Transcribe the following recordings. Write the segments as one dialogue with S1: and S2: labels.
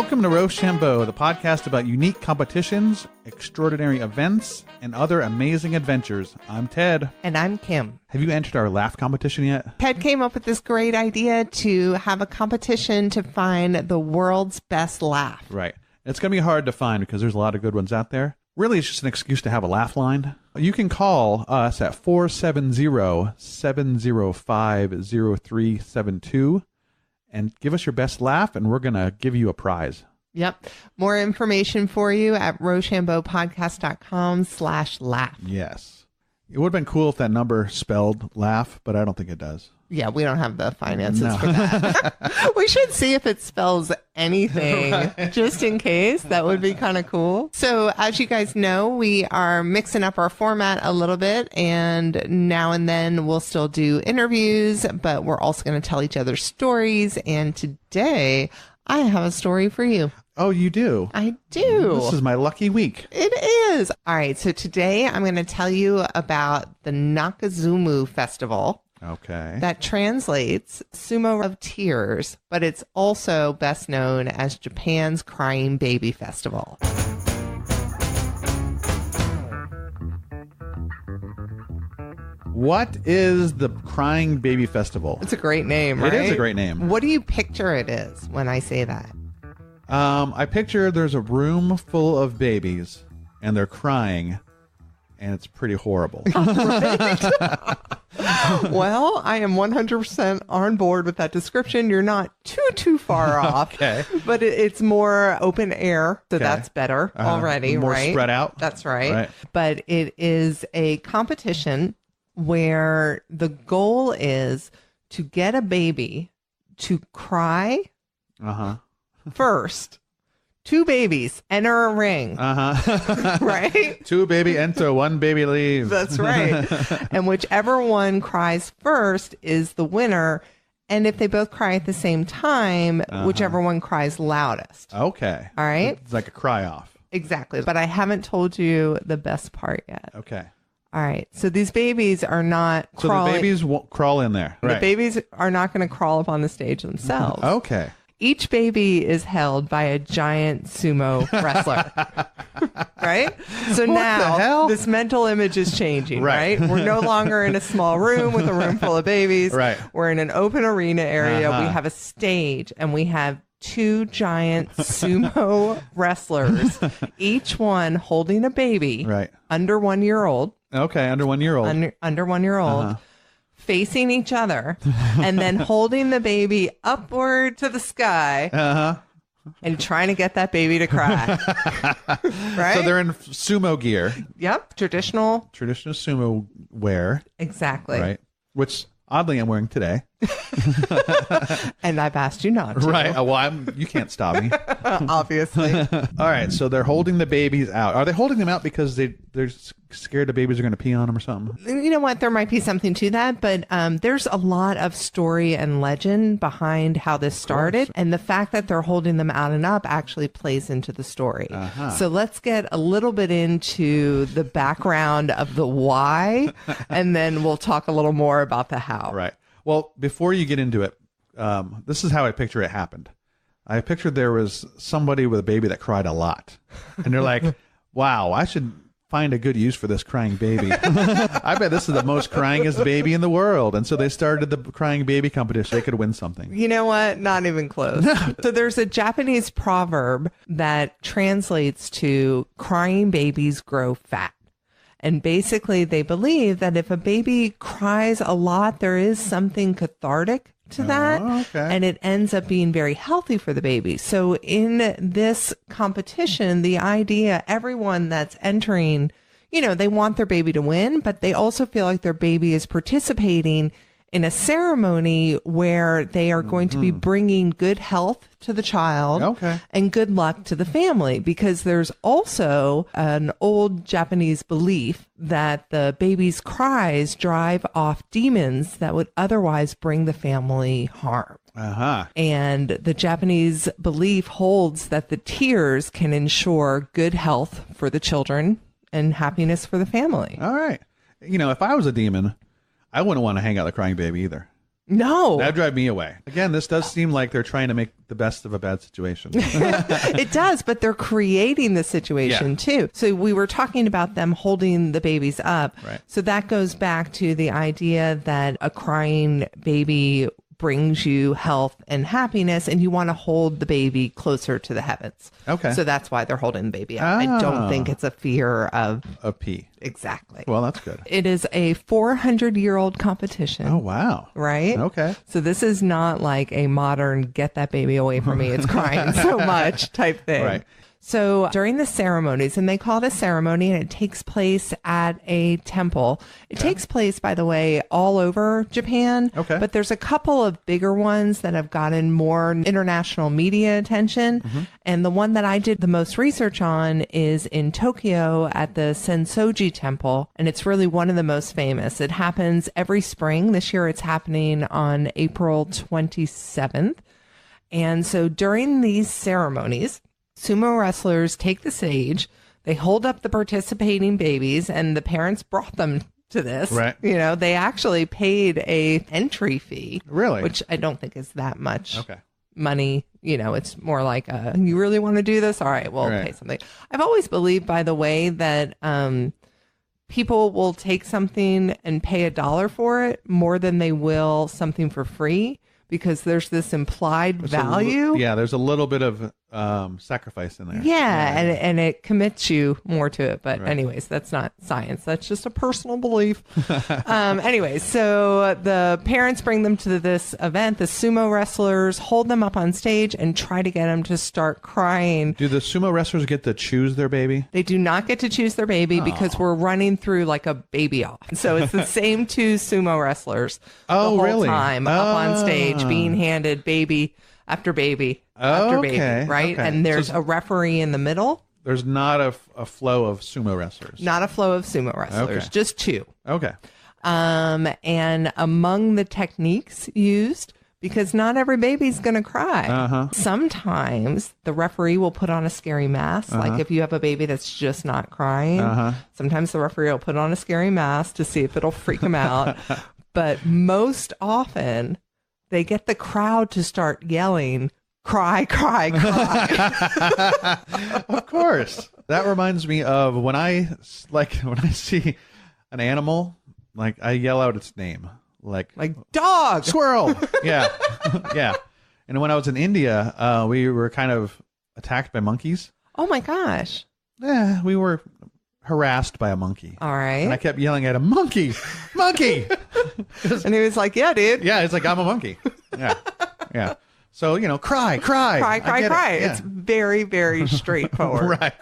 S1: Welcome to Rochambeau, the podcast about unique competitions, extraordinary events, and other amazing adventures. I'm Ted.
S2: And I'm Kim.
S1: Have you entered our laugh competition yet?
S2: Ted came up with this great idea to have a competition to find the world's best laugh.
S1: Right. It's going to be hard to find because there's a lot of good ones out there. Really, it's just an excuse to have a laugh line. You can call us at 470-705-0372 and give us your best laugh, and we're going to give you a prize.
S2: Yep. More information for you at rochambeaupodcast.com/laugh.
S1: Yes. It would have been cool if that number spelled laugh, but I don't think it does.
S2: Yeah, we don't have the finances for that. We should see if it spells anything, right, just in case. That would be kind of cool. So as you guys know, we are mixing up our format a little bit, and now and then we'll still do interviews, but we're also going to tell each other stories. And today I have a story for you.
S1: Oh, you do?
S2: I do.
S1: This is my lucky week.
S2: It is. All right. So today I'm going to tell you about the Nakazumu Festival.
S1: Okay.
S2: That translates Sumo of Tears, but it's also best known as Japan's Crying Baby Festival.
S1: What is the Crying Baby Festival?
S2: It's a great name, right?
S1: It is a great name.
S2: What do you picture it is when I say that?
S1: I picture there's a room full of babies, and they're crying, and it's pretty horrible.
S2: Well, I am 100% on board with that description. You're not too far off.
S1: Okay.
S2: But it's more open air, so that's better already,
S1: more
S2: right?
S1: Spread out.
S2: That's right. But it is a competition where the goal is to get a baby to cry first. Two babies enter a ring. Right?
S1: Two baby enter, one baby leave.
S2: That's right. And whichever one cries first is the winner. And if they both cry at the same time, whichever one cries loudest.
S1: Okay.
S2: All right?
S1: It's like a cry off.
S2: Exactly. But I haven't told you the best part yet.
S1: Okay.
S2: All right. So these babies are not crawling.
S1: So the babies won't crawl in there.
S2: The babies are not going to crawl up on the stage themselves.
S1: Okay.
S2: Each baby is held by a giant sumo wrestler, right? So now this mental image is changing, right? We're no longer in a small room with a room full of babies.
S1: Right.
S2: We're in an open arena area. We have a stage, and we have two giant sumo wrestlers, each one holding a baby under 1 year old.
S1: Okay, under 1 year old.
S2: Under 1 year old. Facing each other and then holding the baby upward to the sky and trying to get that baby to cry. Right?
S1: So they're in sumo gear.
S2: Yep. Traditional
S1: sumo wear.
S2: Exactly.
S1: Right. Which oddly I'm wearing today.
S2: And I've asked you not to.
S1: Right. Well, you can't stop me.
S2: Obviously.
S1: All right. So they're holding the babies out. Are they holding them out because they're scared the babies are going to pee on them or something?
S2: You know what? There might be something to that, but there's a lot of story and legend behind how this started. And the fact that they're holding them out and up actually plays into the story. So let's get a little bit into the background of the why, and then we'll talk a little more about the how.
S1: Right. Well, before you get into it, this is how I picture it happened. I pictured there was somebody with a baby that cried a lot. And they're like, wow, I should find a good use for this crying baby. I bet this is the most cryingest baby in the world. And so they started the crying baby competition. They could win something.
S2: You know what? Not even close. So there's a Japanese proverb that translates to crying babies grow fat. And basically, they believe that if a baby cries a lot, there is something cathartic to that. And it ends up being very healthy for the baby. So in this competition, the idea, everyone that's entering, you know, they want their baby to win, but they also feel like their baby is participating in a ceremony where they are going to be bringing good health to the child and good luck to the family, because there's also an old Japanese belief that the baby's cries drive off demons that would otherwise bring the family harm. And the Japanese belief holds that the tears can ensure good health for the children and happiness for the family.
S1: All right. You know, if I was a demon, I wouldn't want to hang out with a crying baby either.
S2: No.
S1: That'd drive me away. Again, this does seem like they're trying to make the best of a bad situation.
S2: It does, but they're creating the situation too. So we were talking about them holding the babies up.
S1: Right.
S2: So that goes back to the idea that a crying baby brings you health and happiness, and you want to hold the baby closer to the heavens.
S1: Okay.
S2: So that's why they're holding the baby up. I don't think it's a fear of
S1: a pee.
S2: Exactly.
S1: Well, that's good.
S2: It is a 400-year-old competition.
S1: Oh, wow.
S2: Right?
S1: Okay.
S2: So this is not like a modern get that baby away from me, it's crying so much type thing.
S1: Right.
S2: So during the ceremonies, and they call it a ceremony, and it takes place at a temple. It takes place, by the way, all over Japan.
S1: Okay.
S2: But there's a couple of bigger ones that have gotten more international media attention. And the one that I did the most research on is in Tokyo at the Sensoji Temple. And it's really one of the most famous. It happens every spring. This year it's happening on April 27th. And so during these ceremonies, sumo wrestlers take the stage, they hold up the participating babies, and the parents brought them to this.
S1: Right.
S2: You know, they actually paid a entry fee.
S1: Really?
S2: Which I don't think is that much
S1: Okay.
S2: money. You know, it's more like, you really want to do this? All right, we'll pay something. I've always believed, by the way, that people will take something and pay $1 for it more than they will something for free, because there's this implied value.
S1: There's a little bit of sacrifice in there.
S2: And it commits you more to it. But anyways, that's not science. That's just a personal belief. Anyways, so the parents bring them to this event. The sumo wrestlers hold them up on stage and try to get them to start crying.
S1: Do the sumo wrestlers get to choose their baby?
S2: They do not get to choose their baby because we're running through like a baby off. So it's the same two sumo wrestlers the whole time up on stage, being handed baby after baby after baby, right?
S1: Okay.
S2: And there's a referee in the middle.
S1: There's not a flow of sumo wrestlers.
S2: Not a flow of sumo wrestlers, just two.
S1: Okay.
S2: And among the techniques used, because not every baby's going to cry. Sometimes the referee will put on a scary mask. Like if you have a baby that's just not crying, sometimes the referee will put on a scary mask to see if it'll freak them out. But most often, they get the crowd to start yelling, cry, cry, cry.
S1: Of course. That reminds me of when I see an animal, like I yell out its name. Like
S2: dog,
S1: squirrel. Yeah. Yeah. And when I was in India, we were kind of attacked by monkeys.
S2: Oh my gosh.
S1: Yeah, we were harassed by a monkey.
S2: All right.
S1: And I kept yelling at him, monkey, monkey.
S2: And he was like, yeah, dude.
S1: Yeah, it's like, I'm a monkey. Yeah. Yeah. So, cry, cry.
S2: Cry, cry, cry.
S1: Yeah.
S2: It's very, very straightforward.
S1: Right.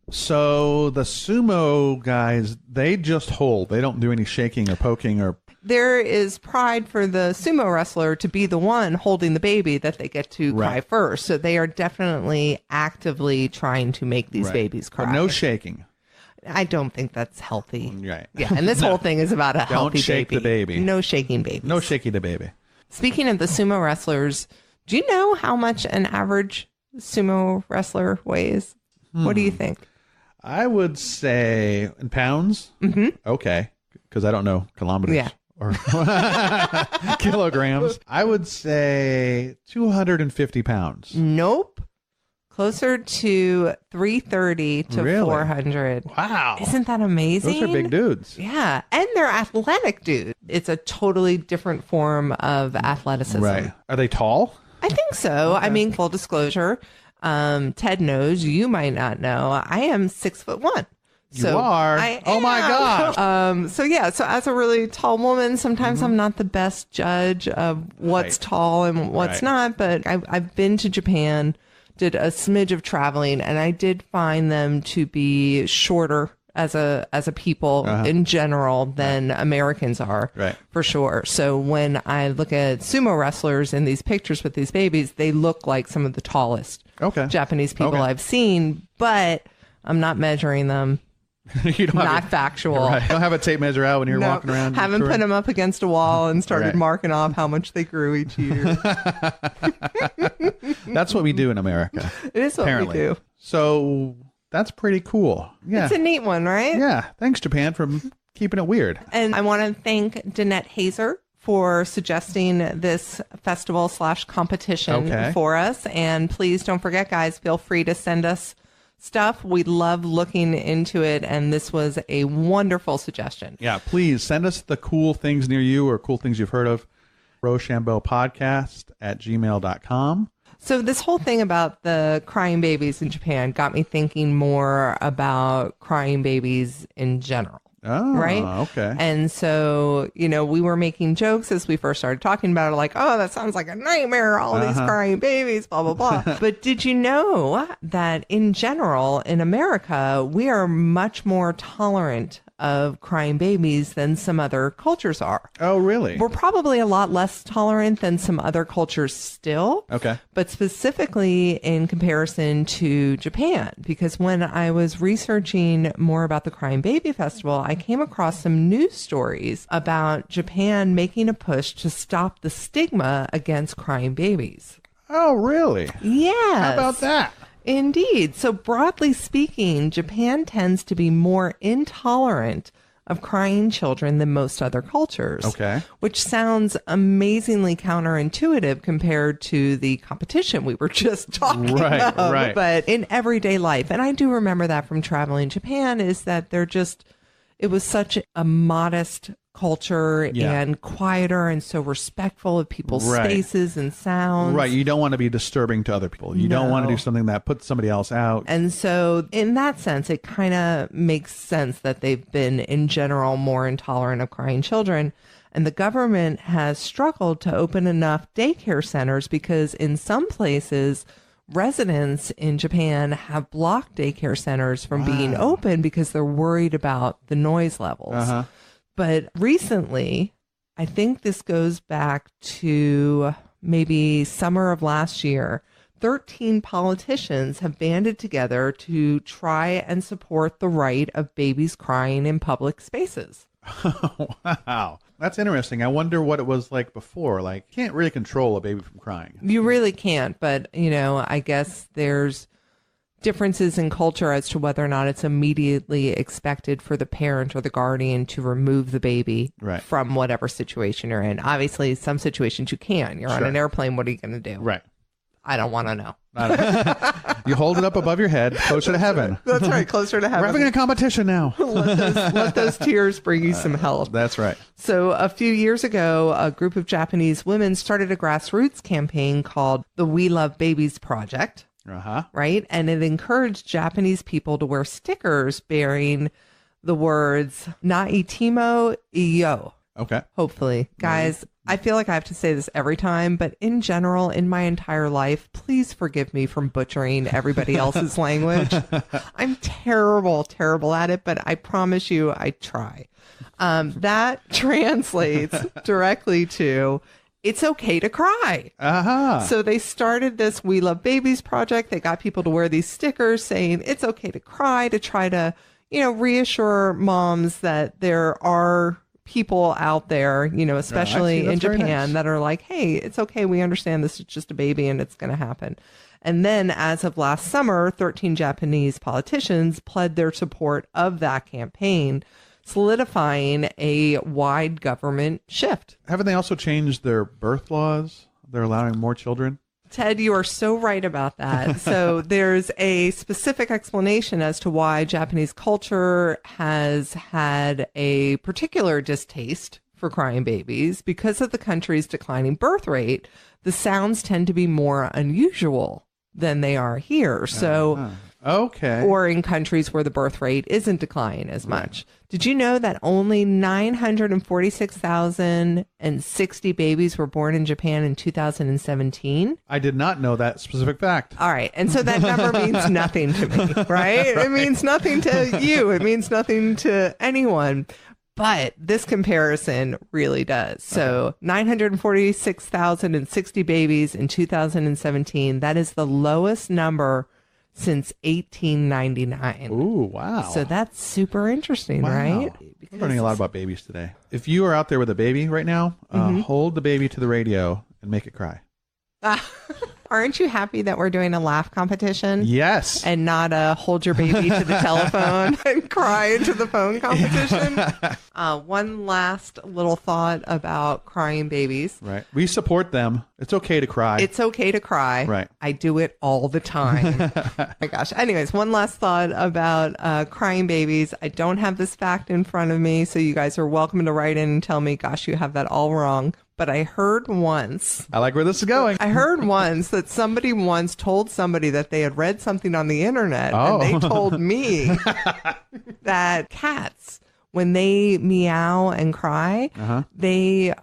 S1: So the sumo guys, they just hold. They don't do any shaking or poking or...
S2: There is pride for the sumo wrestler to be the one holding the baby that they get to cry first. So they are definitely actively trying to make these babies cry.
S1: But no shaking.
S2: I don't think that's healthy.
S1: Right.
S2: Yeah, and this whole thing is about a healthy
S1: Don't shake the baby.
S2: No shaking babies.
S1: No shaking the baby.
S2: Speaking of the sumo wrestlers, do you know how much an average sumo wrestler weighs? What do you think?
S1: I would say in pounds. Okay. Because I don't know kilometers.
S2: Yeah.
S1: Or kilograms. I would say 250 pounds.
S2: Nope. Closer to 330 to
S1: Really?
S2: 400.
S1: Wow.
S2: Isn't that amazing?
S1: Those are big dudes.
S2: Yeah. And they're athletic dudes. It's a totally different form of athleticism.
S1: Right. Are they tall?
S2: I think so. Okay. I mean, full disclosure, Ted knows, you might not know, I am 6'1".
S1: You are? Oh my gosh.
S2: So as a really tall woman, sometimes I'm not the best judge of what's tall and what's not, but I've been to Japan, did a smidge of traveling, and I did find them to be shorter as a people in general than Americans are, for sure. So when I look at sumo wrestlers in these pictures with these babies, they look like some of the tallest Japanese people I've seen, but I'm not measuring them.
S1: You don't
S2: not factual.
S1: Right. Don't have a tape measure out when you're walking around.
S2: Haven't put them up against a wall and started marking off how much they grew each year.
S1: That's what we do in America.
S2: It is what we do.
S1: So that's pretty cool. Yeah.
S2: It's a neat one, right?
S1: Yeah. Thanks, Japan, for keeping it weird.
S2: And I want to thank Danette Hazer for suggesting this festival / competition for us. And please don't forget, guys, feel free to send us stuff. We love looking into it. And this was a wonderful suggestion.
S1: Yeah, please send us the cool things near you or cool things you've heard of. rochambeaupodcast@gmail.com.
S2: So this whole thing about the crying babies in Japan got me thinking more about crying babies in general.
S1: Oh,
S2: right.
S1: Okay.
S2: And so, we were making jokes as we first started talking about it, like, oh, that sounds like a nightmare, all these crying babies, blah, blah, blah. But did you know that in general, in America, we are much more tolerant of crying babies than some other cultures are?
S1: Oh, really?
S2: We're probably a lot less tolerant than some other cultures still.
S1: Okay.
S2: But specifically in comparison to Japan, because when I was researching more about the Crying Baby Festival, I came across some news stories about Japan making a push to stop the stigma against crying babies.
S1: Oh, really?
S2: Yes.
S1: How about that?
S2: Indeed. So broadly speaking, Japan tends to be more intolerant of crying children than most other cultures.
S1: Okay.
S2: Which sounds amazingly counterintuitive compared to the competition we were just talking about.
S1: Right.
S2: But in everyday life, and I do remember that from traveling Japan, is that it was such a modest culture and quieter and so respectful of people's spaces and sounds.
S1: Right. You don't want to be disturbing to other people. You don't want to do something that puts somebody else out.
S2: And so in that sense, it kind of makes sense that they've been in general more intolerant of crying children. And the government has struggled to open enough daycare centers because in some places, residents in Japan have blocked daycare centers from being open because they're worried about the noise levels. But recently, I think this goes back to maybe summer of last year, 13 politicians have banded together to try and support the right of babies crying in public spaces.
S1: Wow. That's interesting. I wonder what it was like before. Like, you can't really control a baby from crying.
S2: You really can't. But, I guess there's differences in culture as to whether or not it's immediately expected for the parent or the guardian to remove the baby from whatever situation you're in. Obviously, some situations you can. You're on an airplane. What are you going to do?
S1: Right.
S2: I don't want to know.
S1: You hold it up above your head, closer to heaven.
S2: That's right, closer to heaven.
S1: We're having a competition now.
S2: Let those tears bring you some help.
S1: That's right.
S2: So a few years ago, a group of Japanese women started a grassroots campaign called the We Love Babies Project. Right? And it encouraged Japanese people to wear stickers bearing the words Naitimo iyo.
S1: Okay.
S2: Hopefully. Guys, I feel like I have to say this every time, but in general, in my entire life, please forgive me from butchering everybody else's language. I'm terrible at it, but I promise you I try. That translates directly to it's okay to cry. So they started this We Love Babies project. They got people to wear these stickers saying it's okay to cry, to try to, reassure moms that there are people out there, especially in Japan, that are like, hey, it's okay. We understand this is just a baby and it's going to happen. And then as of last summer, 13 Japanese politicians pled their support of that campaign, solidifying a wide government shift.
S1: Haven't they also changed their birth laws? They're allowing more children?
S2: Ted, you are so right about that. So there's a specific explanation as to why Japanese culture has had a particular distaste for crying babies. Because of the country's declining birth rate, the sounds tend to be more unusual than they are here. So
S1: okay.
S2: Or in countries where the birth rate isn't declining as much. Did you know that only 946,060 babies were born in Japan in 2017?
S1: I did not know that specific fact.
S2: All right. And so that number means nothing to me, right? It means nothing to you. It means nothing to anyone. But this comparison really does. So 946,060 babies in 2017. That is the lowest number since 1899.
S1: Ooh, wow.
S2: So that's super interesting, right?
S1: We're learning a lot about babies today. If you are out there with a baby right now, hold the baby to the radio and make it cry.
S2: Aren't you happy that we're doing a laugh competition?
S1: Yes.
S2: And not a hold your baby to the telephone and cry into the phone competition? One last little thought about crying babies.
S1: Right. We support them. It's okay to cry.
S2: It's okay to cry.
S1: Right.
S2: I do it all the time. My gosh. Anyways, one last thought about crying babies. I don't have this fact in front of me, so you guys are welcome to write in and tell me, gosh, you have that all wrong. But I heard once.
S1: I like where this is going.
S2: I heard once that somebody once told somebody that they had read something on the internet.
S1: Oh.
S2: And they told me that cats, when they meow and cry, they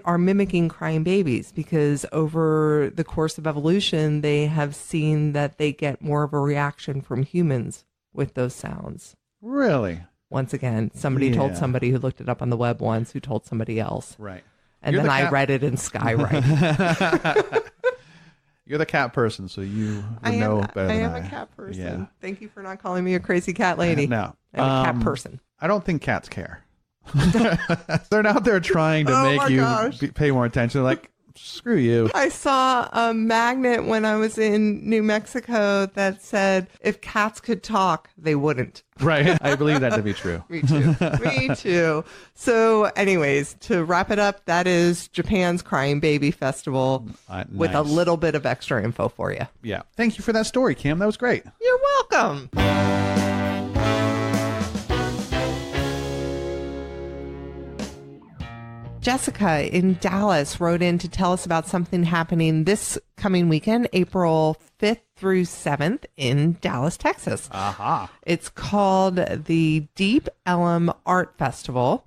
S2: are mimicking crying babies, because over the course of evolution, they have seen that they get more of a reaction from humans with those sounds.
S1: Really?
S2: Once again, somebody told somebody who looked it up on the web once, who told somebody else.
S1: Right.
S2: And then I read it in Skywrite.
S1: You're the cat person, so you would know better than I.
S2: I am a cat person.
S1: Yeah.
S2: Thank you for not calling me a crazy cat lady.
S1: No.
S2: I'm a cat person.
S1: I don't think cats care. They're out there trying to make you pay more attention. Like, screw you.
S2: I saw a magnet when I was in New Mexico that said, if cats could talk, they wouldn't.
S1: Right. I believe that to be true.
S2: Me too. Me too. So anyways, to wrap it up, that is Japan's Crying Baby Festival with a little bit of extra info for you.
S1: Yeah. Thank you for that story, Kim. That was great.
S2: You're welcome. Jessica in Dallas wrote in to tell us about something happening this coming weekend, April 5th through 7th in Dallas, Texas.
S1: Aha.
S2: It's called the Deep Ellum Art Festival.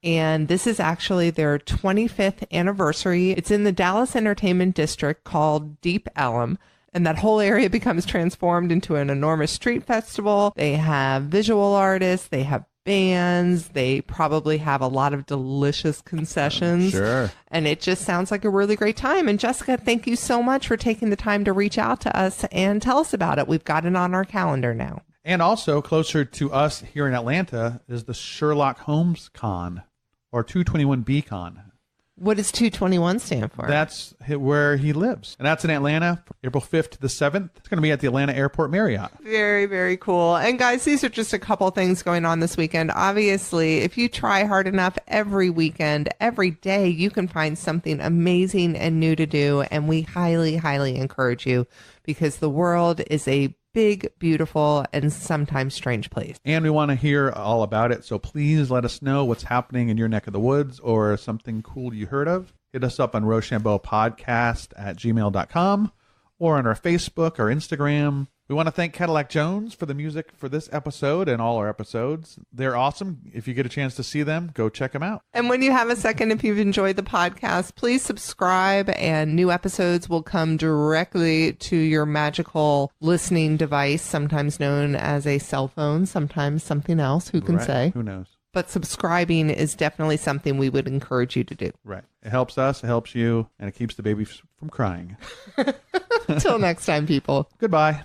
S2: And this is actually their 25th anniversary. It's in the Dallas Entertainment District called Deep Ellum. And that whole area becomes transformed into an enormous street festival. They have visual artists. They have bands. They probably have a lot of delicious concessions.
S1: Sure.
S2: And it just sounds like a really great time. And Jessica, thank you so much for taking the time to reach out to us and tell us about it. We've got it on our calendar now.
S1: And also closer to us here in Atlanta is the Sherlock Holmes Con, or 221B Con.
S2: What does 221 stand for?
S1: That's where he lives. And that's in Atlanta, April 5th to the 7th. It's going to be at the Atlanta Airport Marriott.
S2: Very, very cool. And guys, these are just a couple things going on this weekend. Obviously, if you try hard enough every weekend, every day, you can find something amazing and new to do. And we highly, highly encourage you, because the world is a big, beautiful, and sometimes strange place.
S1: And we want to hear all about it. So please let us know what's happening in your neck of the woods or something cool you heard of. Hit us up on rochambeaupodcast@gmail.com or on our Facebook or Instagram. We want to thank Cadillac Jones for the music for this episode and all our episodes. They're awesome. If you get a chance to see them, go check them out.
S2: And when you have a second, if you've enjoyed the podcast, please subscribe, and new episodes will come directly to your magical listening device, sometimes known as a cell phone, sometimes something else. Who can say?
S1: Who knows?
S2: But subscribing is definitely something we would encourage you to do.
S1: Right. It helps us, it helps you, and it keeps the baby from crying.
S2: Until next time, people.
S1: Goodbye.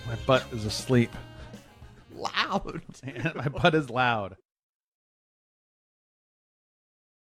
S1: My butt is asleep.
S2: Loud.
S1: My butt is loud.